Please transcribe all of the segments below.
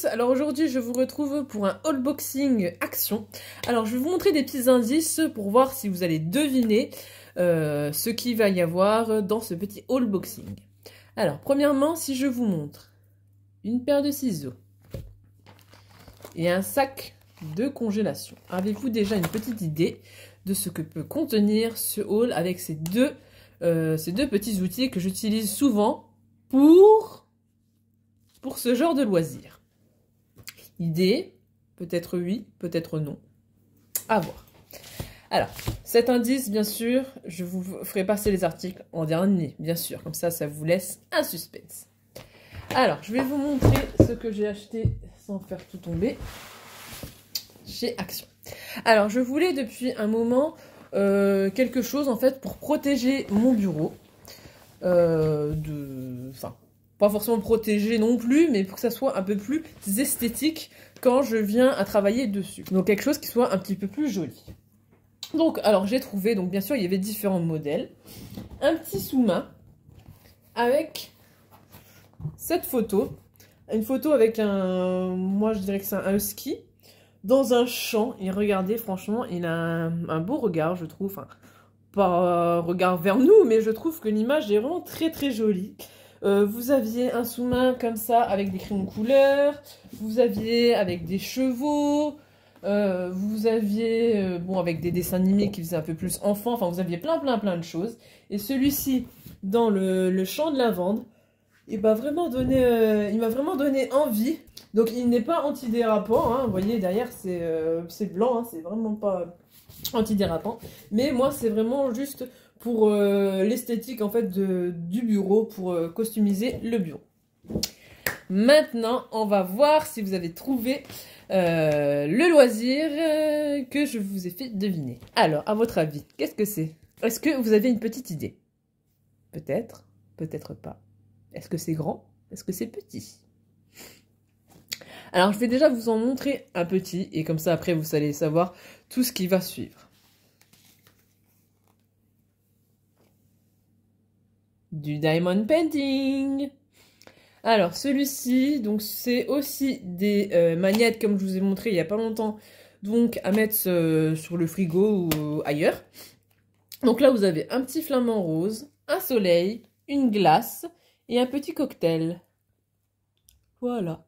tous, alors aujourd'hui je vous retrouve pour un haul-boxing action. Alors je vais vous montrer des petits indices pour voir si vous allez deviner ce qu'il va y avoir dans ce petit haul-boxing. Alors premièrement, si je vous montre une paire de ciseaux et un sac de congélation, avez-vous déjà une petite idée de ce que peut contenir ce haul avec ces deux petits outils que j'utilise souvent pour ce genre de loisir? Idée? Peut-être oui, peut-être non. À voir. Alors, cet indice, bien sûr, je vous ferai passer les articles en dernier, bien sûr. Comme ça, ça vous laisse un suspense. Alors, je vais vous montrer ce que j'ai acheté sans faire tout tomber chez Action. Alors, je voulais depuis un moment quelque chose, en fait, pour protéger mon bureau. Enfin, pas forcément protégé non plus, mais pour que ça soit un peu plus esthétique quand je viens à travailler dessus. Donc quelque chose qui soit un petit peu plus joli. Donc, alors j'ai trouvé, donc bien sûr il y avait différents modèles. Un petit sous-main avec cette photo. Une photo avec moi je dirais que c'est un husky, dans un champ. Et regardez, franchement, il a un beau regard, je trouve. Enfin, pas un regard vers nous, mais je trouve que l'image est vraiment très très jolie. Vous aviez un sous-main comme ça avec des crayons de couleur, vous aviez avec des chevaux, vous aviez bon avec des dessins animés qui faisaient un peu plus enfant, enfin vous aviez plein de choses. Et celui-ci dans le champ de lavande, il m'a vraiment donné envie. Donc il n'est pas antidérapant, hein, vous voyez derrière c'est blanc, hein, c'est vraiment pas antidérapant, mais moi c'est vraiment juste pour l'esthétique en fait du bureau, pour customiser le bureau. Maintenant, on va voir si vous avez trouvé le loisir que je vous ai fait deviner. Alors, à votre avis, qu'est-ce que c'est? Est-ce que vous avez une petite idée? Peut-être, peut-être pas. Est-ce que c'est grand? Est-ce que c'est petit? Alors, je vais déjà vous en montrer un petit, et comme ça, après, vous allez savoir tout ce qui va suivre. Du diamond painting. Alors celui-ci, donc c'est aussi des magnettes comme je vous ai montré il n'y a pas longtemps, donc à mettre sur le frigo ou ailleurs. Donc là vous avez un petit flamant rose, un soleil, une glace et un petit cocktail. Voilà.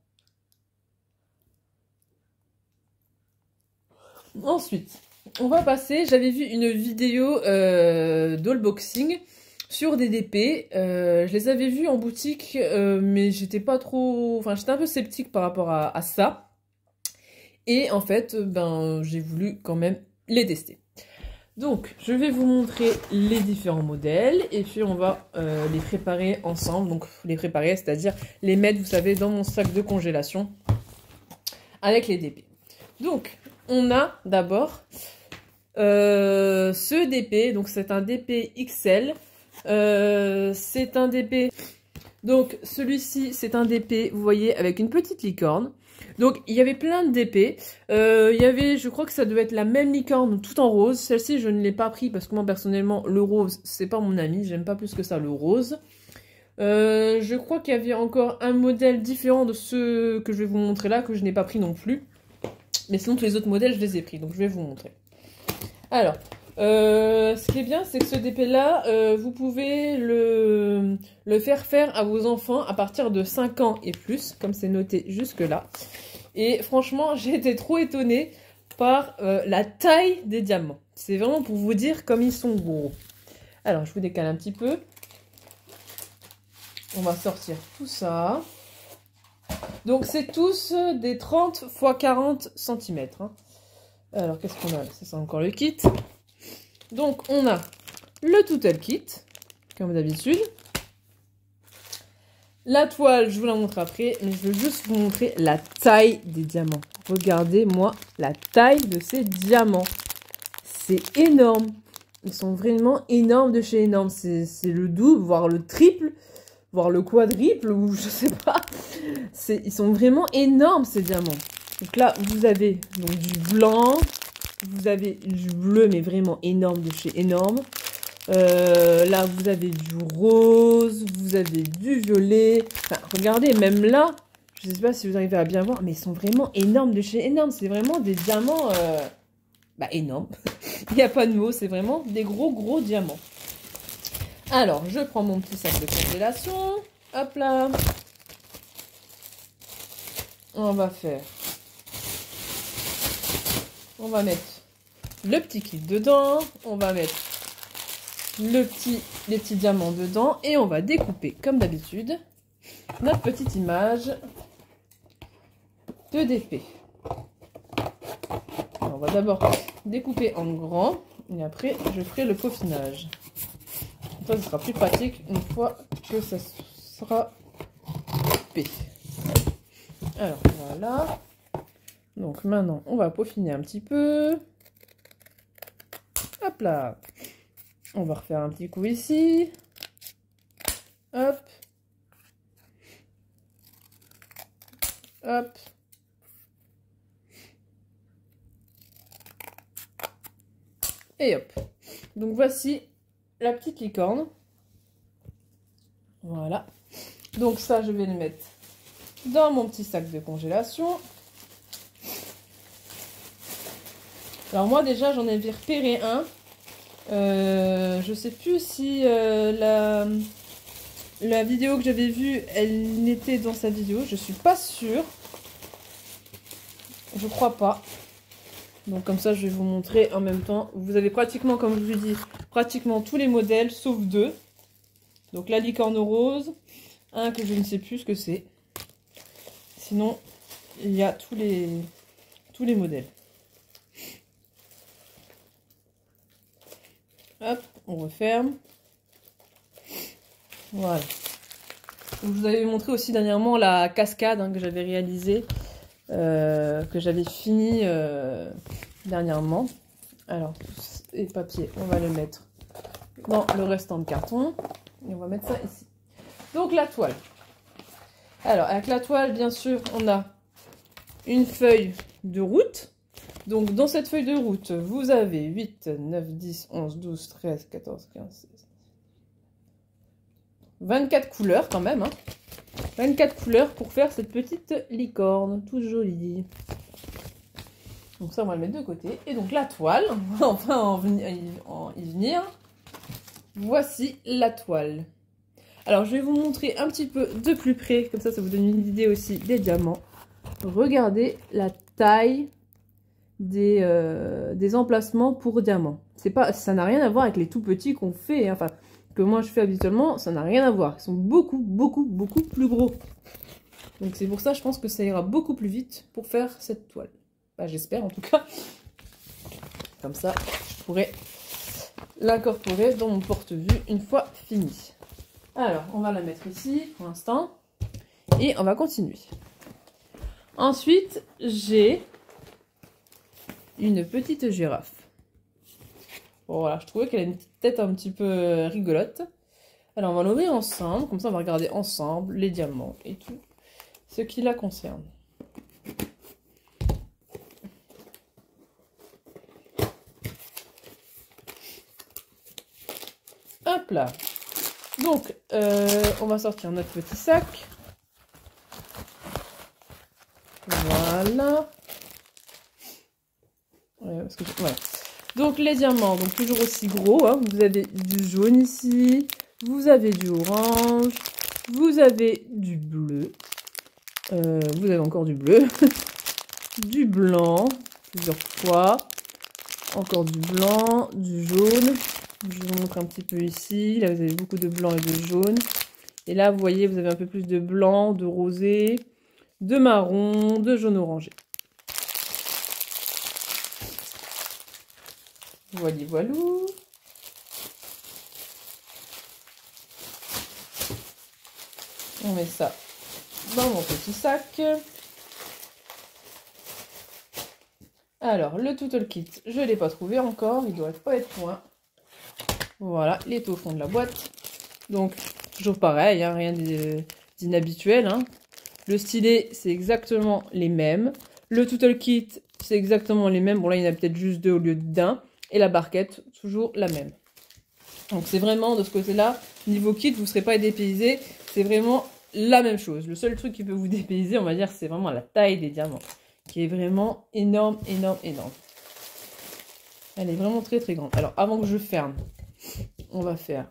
Ensuite, on va passer, j'avais vu une vidéo d'haul-boxing sur des DP, je les avais vus en boutique, mais j'étais pas trop... Enfin, j'étais un peu sceptique par rapport à ça. Et en fait, ben, j'ai voulu quand même les tester. Donc, je vais vous montrer les différents modèles, et puis on va les préparer ensemble. Donc, les préparer, c'est-à-dire les mettre, vous savez, dans mon sac de congélation, avec les DP. Donc, on a d'abord ce DP, donc c'est un DP XL. C'est un DP, donc celui-ci c'est un DP, vous voyez, avec une petite licorne. Donc il y avait plein de DP, il y avait, je crois que ça devait être la même licorne tout en rose. Celle-ci je ne l'ai pas pris parce que moi personnellement le rose c'est pas mon ami, j'aime pas plus que ça le rose. Je crois qu'il y avait encore un modèle différent de ceux que je vais vous montrer là, que je n'ai pas pris non plus. Mais sinon tous les autres modèles je les ai pris, donc je vais vous montrer. Alors, ce qui est bien, c'est que ce DP-là, vous pouvez le faire à vos enfants à partir de 5 ans et plus, comme c'est noté jusque-là. Et franchement, j'ai été trop étonnée par la taille des diamants. C'est vraiment pour vous dire comme ils sont gros. Alors, je vous décale un petit peu. On va sortir tout ça. Donc, c'est tous des 30 x 40 cm. Hein. Alors, qu'est-ce qu'on a? C'est ça encore le kit. Donc, on a le Total Kit, comme d'habitude. La toile, je vous la montre après, mais je veux juste vous montrer la taille des diamants. Regardez-moi la taille de ces diamants. C'est énorme. Ils sont vraiment énormes de chez énorme. C'est le double, voire le triple, voire le quadruple, ou je sais pas. Ils sont vraiment énormes, ces diamants. Donc là, vous avez donc du blanc. Vous avez du bleu, mais vraiment énorme de chez énorme. Là, vous avez du rose, vous avez du violet. Enfin, regardez, même là, Je sais pas si vous arrivez à bien voir, mais ils sont vraiment énormes de chez énormes. C'est vraiment des diamants énormes. Il n'y a pas de mots, c'est vraiment des gros diamants. Alors, je prends mon petit sac de congélation. Hop là. On va mettre le petit kit dedans. On va mettre les petits diamants dedans. Et on va découper, comme d'habitude, notre petite image de DP. On va d'abord découper en grand. Et après, je ferai le peaufinage. Ça, ce sera plus pratique une fois que ça sera coupé. Alors, voilà. Donc, maintenant, on va peaufiner un petit peu. Hop là. On va refaire un petit coup ici. Hop. Hop. Et hop. Donc, voici la petite licorne. Voilà. Donc ça, je vais le mettre dans mon petit sac de congélation. Alors moi déjà, j'en ai repéré un. Je sais plus si la vidéo que j'avais vue, elle était dans sa vidéo. Je suis pas sûre. Je crois pas. Donc comme ça, je vais vous montrer en même temps. Vous avez pratiquement, comme je vous dis, pratiquement tous les modèles, sauf deux. Donc la licorne rose, un que je ne sais plus ce que c'est. Sinon, il y a tous les modèles. Hop, on referme. Voilà. Donc, je vous avais montré aussi dernièrement la cascade que j'avais réalisée. Que j'avais fini dernièrement. Alors, et papier, on va le mettre dans le restant de carton. Et on va mettre ça ici. Donc, la toile. Alors, avec la toile, bien sûr, on a une feuille de route. Donc, dans cette feuille de route, vous avez 8, 9, 10, 11, 12, 13, 14, 15, 16. 24 couleurs quand même. 24 couleurs pour faire cette petite licorne, toute jolie. Donc ça, on va le mettre de côté. Et donc la toile, on va enfin y venir. Voici la toile. Alors, je vais vous montrer un petit peu de plus près. Comme ça vous donne une idée aussi des diamants. Regardez la taille des emplacements pour diamants. Ça n'a rien à voir avec les tout petits qu'on fait. Enfin, que moi je fais habituellement, ça n'a rien à voir. Ils sont beaucoup plus gros. Donc c'est pour ça, je pense que ça ira beaucoup plus vite pour faire cette toile. Enfin, j'espère en tout cas. Comme ça, je pourrais l'incorporer dans mon porte-vue une fois fini. Alors, on va la mettre ici pour l'instant. Et on va continuer. Ensuite, j'ai une petite girafe. Bon, voilà, je trouvais qu'elle a une petite tête un petit peu rigolote. Alors, on va l'ouvrir ensemble. Comme ça, on va regarder ensemble les diamants et tout ce qui la concerne. Hop là. Donc, on va sortir notre petit sac. Voilà. Voilà. Donc les diamants, donc toujours aussi gros. Vous avez du jaune ici, vous avez du orange, vous avez du bleu, vous avez encore du bleu, du blanc, plusieurs fois, encore du blanc, du jaune. Je vous montre un petit peu ici. Là, vous avez beaucoup de blanc et de jaune. Et là, vous voyez, vous avez un peu plus de blanc, de rosé, de marron, de jaune orangé. Voilà, voilou. On met ça dans mon petit sac. Alors, le Total Kit, je ne l'ai pas trouvé encore. Il ne doit pas être loin. Voilà, il est au fond de la boîte. Donc, toujours pareil, rien d'inhabituel. Le stylet, c'est exactement les mêmes. Le Total Kit, c'est exactement les mêmes. Bon, là, il y en a peut-être juste deux au lieu d'un. Et la barquette, toujours la même. Donc, c'est vraiment, de ce côté-là, niveau kit, vous ne serez pas dépaysé. C'est vraiment la même chose. Le seul truc qui peut vous dépayser, on va dire, c'est vraiment la taille des diamants, qui est vraiment énorme, énorme, énorme. Elle est vraiment très très grande. Alors avant que je ferme, on va faire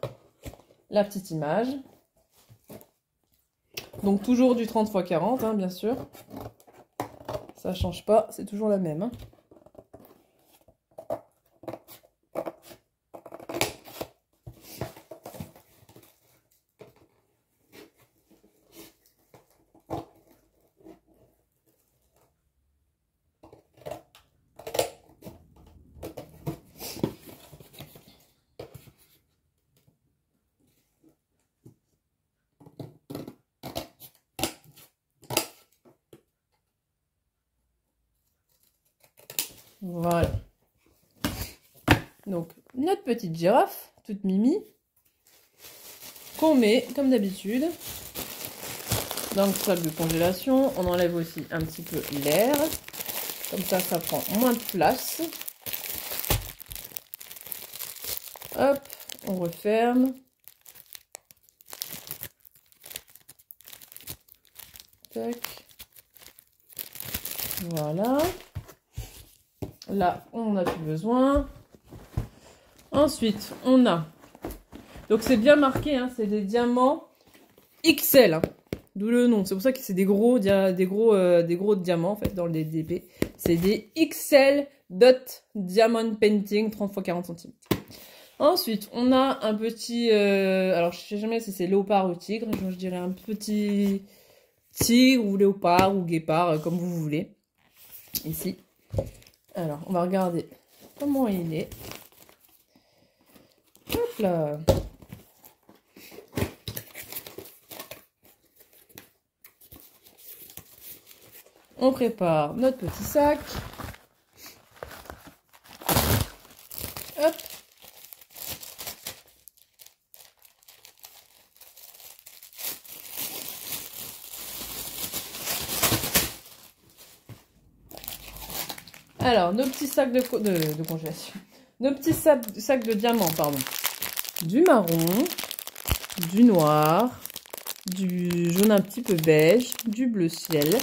la petite image. Donc toujours du 30 x 40, hein, bien sûr. Ça change pas, c'est toujours la même. Hein. Voilà. Donc, notre petite girafe, toute mimi, qu'on met, comme d'habitude, dans le sac de congélation. On enlève aussi un petit peu l'air. Comme ça prend moins de place. Hop, on referme. Tac. Voilà. Là, on n'a plus besoin. Ensuite, on a... Donc, c'est bien marqué, hein, c'est des diamants XL. Hein, d'où le nom. C'est pour ça que c'est des gros diamants, en fait, dans le DDP. C'est des XL Dot Diamond Painting 30 x 40 cm. Ensuite, on a un petit... alors, je sais jamais si c'est léopard ou tigre. Je dirais un petit tigre ou léopard ou guépard, comme vous voulez. Ici. Alors, on va regarder comment il est. Hop là. On prépare notre petit sac. Hop. Alors, nos petits sacs de congélation. Nos petits sacs de diamants, pardon. Du marron, du noir, du jaune un petit peu beige, du bleu ciel.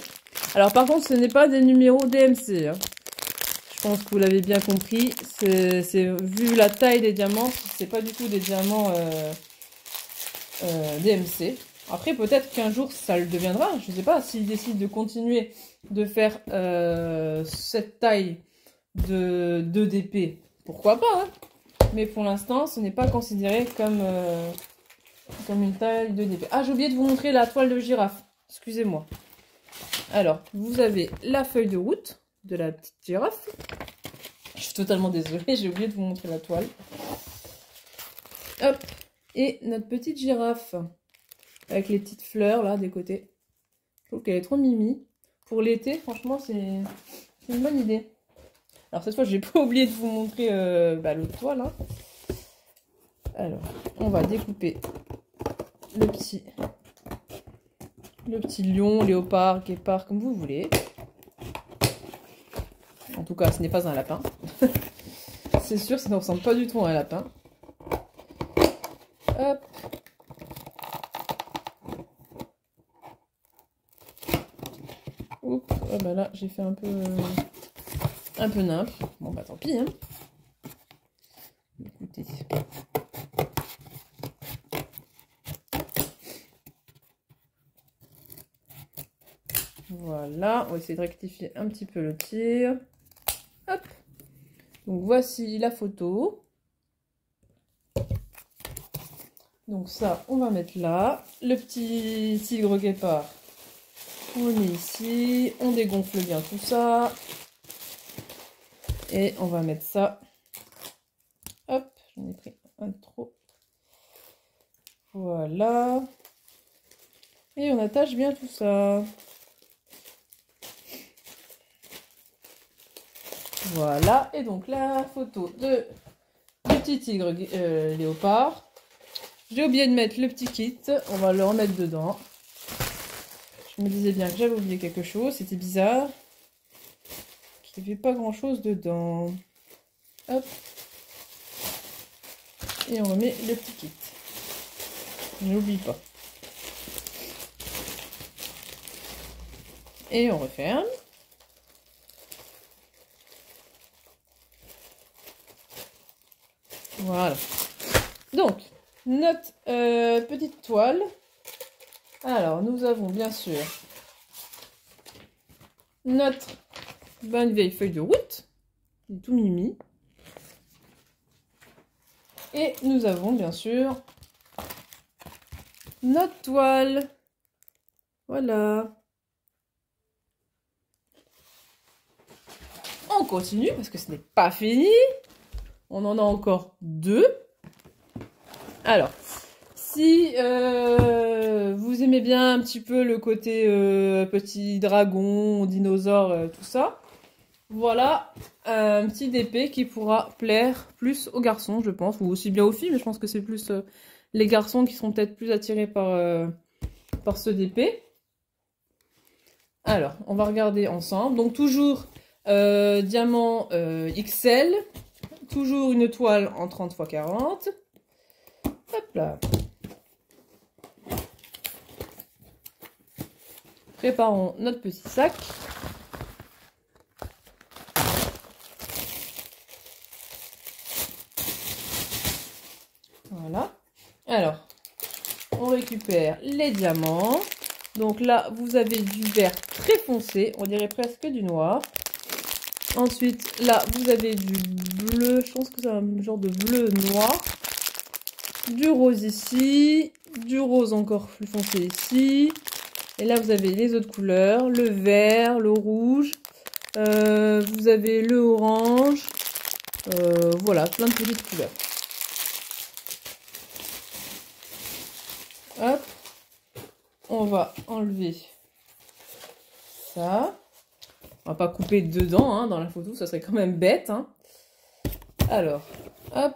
Alors, par contre, ce n'est pas des numéros DMC. Hein. Je pense que vous l'avez bien compris. Vu la taille des diamants, c'est pas du tout des diamants DMC. Après, peut-être qu'un jour, ça le deviendra. Je ne sais pas s'ils décident de continuer de faire cette taille de 2DP. Pourquoi pas, hein. Mais pour l'instant, ce n'est pas considéré comme une taille 2DP. Ah, j'ai oublié de vous montrer la toile de girafe. Excusez-moi. Alors, vous avez la feuille de route de la petite girafe. Je suis totalement désolée, j'ai oublié de vous montrer la toile. Hop. Et notre petite girafe. Avec les petites fleurs, là, des côtés. Je trouve qu'elle est trop mimi. Pour l'été, franchement, c'est une bonne idée. Alors, cette fois, j'ai pas oublié de vous montrer l'autre toile. Hein. Alors, on va découper le petit lion, léopard, guépard, comme vous voulez. En tout cas, ce n'est pas un lapin. C'est sûr, ça ne ressemble pas du tout à un lapin. Hop. Oups, oh bah là, j'ai fait un peu nymphe. Bon bah tant pis, hein. Écoutez. Voilà, on va essayer de rectifier un petit peu le tir. Hop. Donc voici la photo. Donc ça, on va mettre là. Le petit tigre guépard, on le met ici. On dégonfle bien tout ça. Et on va mettre ça. Hop, j'en ai pris un de trop. Voilà. Et on attache bien tout ça. Voilà. Et donc la photo du petit tigre léopard. J'ai oublié de mettre le petit kit. On va le remettre dedans. Je me disais bien que j'avais oublié quelque chose. C'était bizarre. Il n'y avait pas grand chose dedans. Hop. Et on remet le petit kit. Je n'oublie pas. Et on referme. Voilà. Donc, notre petite toile. Alors, nous avons bien sûr notre bonne vieille feuille de route. Il est tout mimi. Et nous avons bien sûr notre toile. Voilà. On continue parce que ce n'est pas fini. On en a encore 2. Alors, si vous aimez bien un petit peu le côté petit dragon, dinosaure, tout ça, voilà un petit DP qui pourra plaire plus aux garçons, je pense, ou aussi bien aux filles, mais je pense que c'est plus les garçons qui seront peut-être plus attirés par ce DP. Alors, on va regarder ensemble. Donc, toujours diamant XL, toujours une toile en 30 x 40. Hop là. Préparons notre petit sac. Voilà. Alors, on récupère les diamants. Donc là, vous avez du vert très foncé, on dirait presque du noir. Ensuite, là, vous avez du bleu, je pense que c'est un genre de bleu noir. Du rose ici, du rose encore plus foncé ici. Et là, vous avez les autres couleurs, le vert, le rouge. Vous avez le orange. Voilà, plein de petites couleurs. Hop. On va enlever ça. On va pas couper dedans, hein, dans la photo, ça serait quand même bête. Hein. Alors, hop.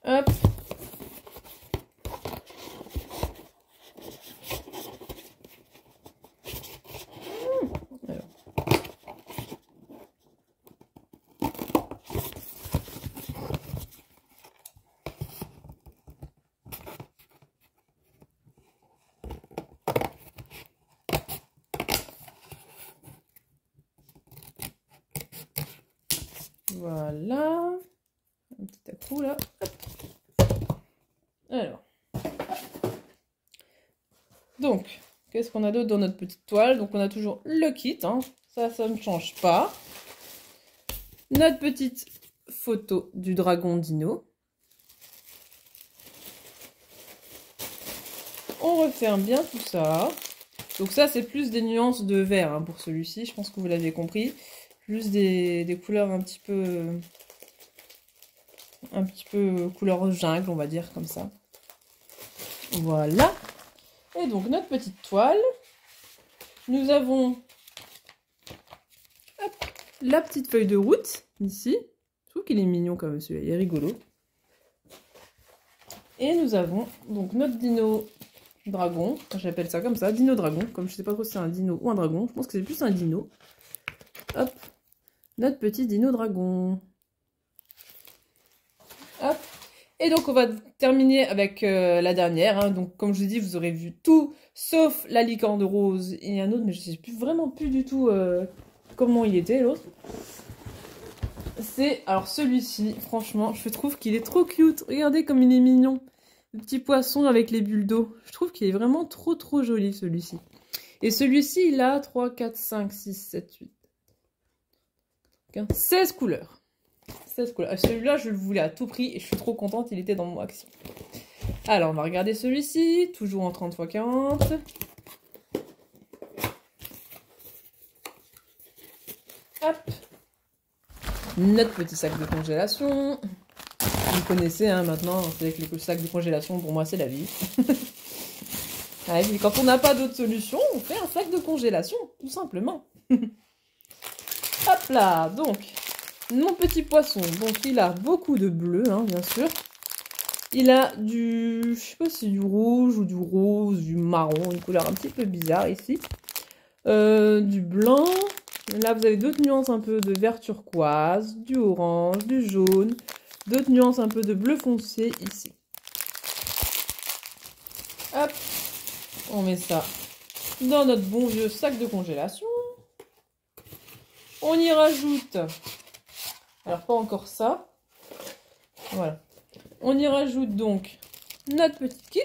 Hop. Alors. Voilà. Un petit à-coup là. Hop. Alors. Donc, qu'est-ce qu'on a d'autre dans notre petite toile? Donc, on a toujours le kit. Hein. Ça ne change pas. Notre petite photo du dragon dino. On referme bien tout ça. Donc ça, c'est plus des nuances de vert hein, pour celui-ci. Je pense que vous l'avez compris. Juste des couleurs un petit peu couleur jungle, on va dire, comme ça. Voilà. Et donc, notre petite toile. Nous avons hop, la petite feuille de route, ici. Je trouve qu'il est mignon comme celui-là, il est rigolo. Et nous avons donc notre dino dragon, j'appelle ça comme ça, dino dragon, comme je sais pas trop si c'est un dino ou un dragon, je pense que c'est plus un dino. Hop, notre petit dino dragon. Hop. Et donc on va terminer avec la dernière, hein. Donc comme je vous dis, vous aurez vu tout, sauf la licorne rose et un autre, mais je sais vraiment plus du tout comment il était l'autre. C'est, alors celui-ci, franchement, je trouve qu'il est trop cute, regardez comme il est mignon. Le petit poisson avec les bulles d'eau. Je trouve qu'il est vraiment trop joli celui-ci. Et celui-ci, il a 3, 4, 5, 6, 7, 8, 15, 16 couleurs. 16 couleurs. Celui-là, je le voulais à tout prix et je suis trop contente, il était dans mon action. Alors, on va regarder celui-ci, toujours en 30 x 40. Hop. Notre petit sac de congélation. Vous connaissez hein, maintenant, c'est avec le sac de congélation, pour moi c'est la vie. Ah, et puis, quand on n'a pas d'autre solution, on fait un sac de congélation, tout simplement. Hop là, donc, mon petit poisson, donc il a beaucoup de bleu, hein, bien sûr. Il a du, je sais pas si c'est du rouge ou du rose, du marron, une couleur un petit peu bizarre ici. Du blanc, là vous avez d'autres nuances un peu de vert turquoise, du orange, du jaune. d'autres nuances un peu de bleu foncé ici. Hop, on met ça dans notre bon vieux sac de congélation. On y rajoute, alors pas encore ça, voilà. On y rajoute donc notre petite kit,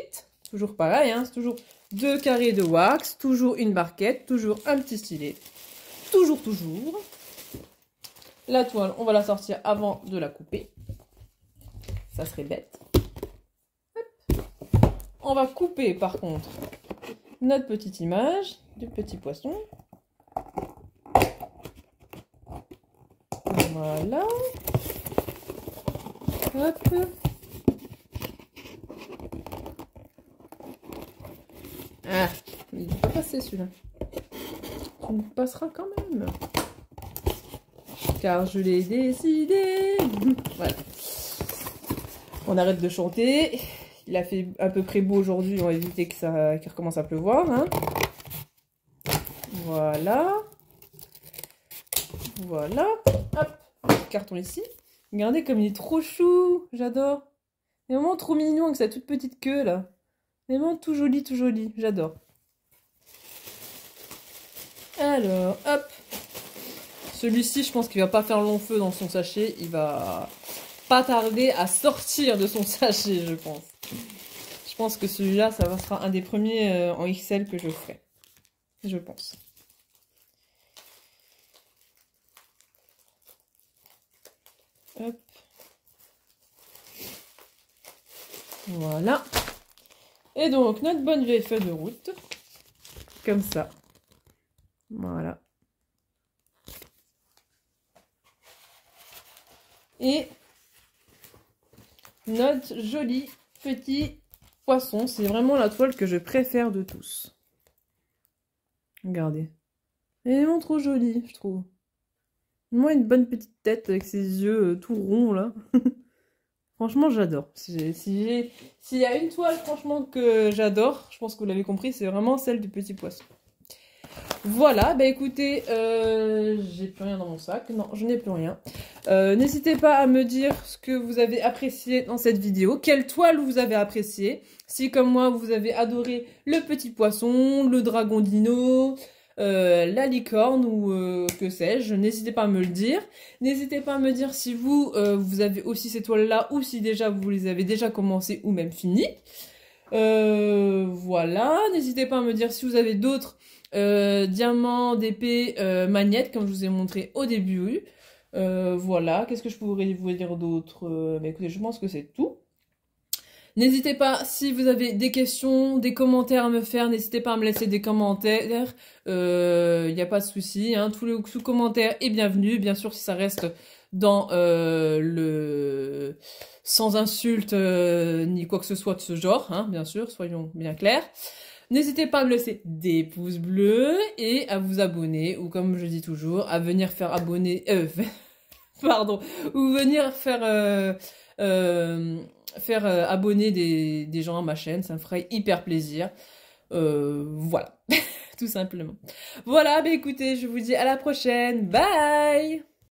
toujours pareil, hein, c'est toujours 2 carrés de wax, toujours une barquette, toujours un petit stylet, toujours. La toile, on va la sortir avant de la couper, ça serait bête. Hop. On va couper par contre notre petite image du petit poisson. Voilà. Hop. Ah, il ne va pas passer celui-là. Tu me passeras quand même. Car je l'ai décidé. Voilà. On arrête de chanter. Il a fait à peu près beau aujourd'hui. On va éviter que ça qu'il recommence à pleuvoir. Hein. Voilà. Voilà. Hop. Carton ici. Regardez comme il est trop chou. J'adore. Il est vraiment trop mignon avec sa toute petite queue là. Vraiment tout joli, j'adore. Alors, hop. Celui-ci, je pense qu'il va pas faire long feu dans son sachet. Il va pas tarder à sortir de son sachet, je pense. Je pense que celui-là, ça sera un des premiers en XL que je ferai. Je pense. Hop. Voilà. Et donc, notre bonne vieille feuille de route. Comme ça. Voilà. Et notre joli petit poisson. C'est vraiment la toile que je préfère de tous. Regardez. Elle est vraiment trop jolie, je trouve. Moi, une bonne petite tête avec ses yeux tout ronds, là. Franchement, j'adore. S'il y a une toile, franchement, que j'adore, je pense que vous l'avez compris, c'est vraiment celle du petit poisson. Voilà, bah écoutez, j'ai plus rien dans mon sac. Non, je n'ai plus rien. N'hésitez pas à me dire ce que vous avez apprécié dans cette vidéo. Quelle toile vous avez apprécié. Si, comme moi, vous avez adoré le petit poisson, le dragon dino... la licorne ou que sais-je, n'hésitez pas à me le dire. N'hésitez pas à me dire si vous, vous avez aussi ces toiles-là ou si déjà vous les avez déjà commencées ou même finies. Voilà, n'hésitez pas à me dire si vous avez d'autres diamants, d'épées, magnettes comme je vous ai montré au début. Voilà, qu'est-ce que je pourrais vous dire d'autre? Bah, écoutez, je pense que c'est tout. N'hésitez pas, si vous avez des questions, des commentaires à me faire, n'hésitez pas à me laisser des commentaires. Il n'y a pas de souci, hein, tous les sous-commentaires est bienvenu. Bien sûr, si ça reste dans le... sans insulte ni quoi que ce soit de ce genre, hein, bien sûr, soyons bien clairs. N'hésitez pas à me laisser des pouces bleus et à vous abonner, ou comme je dis toujours, à venir faire abonner... pardon, ou venir faire... abonner des gens à ma chaîne, ça me ferait hyper plaisir. Voilà, tout simplement. Voilà, bah écoutez, je vous dis à la prochaine. Bye!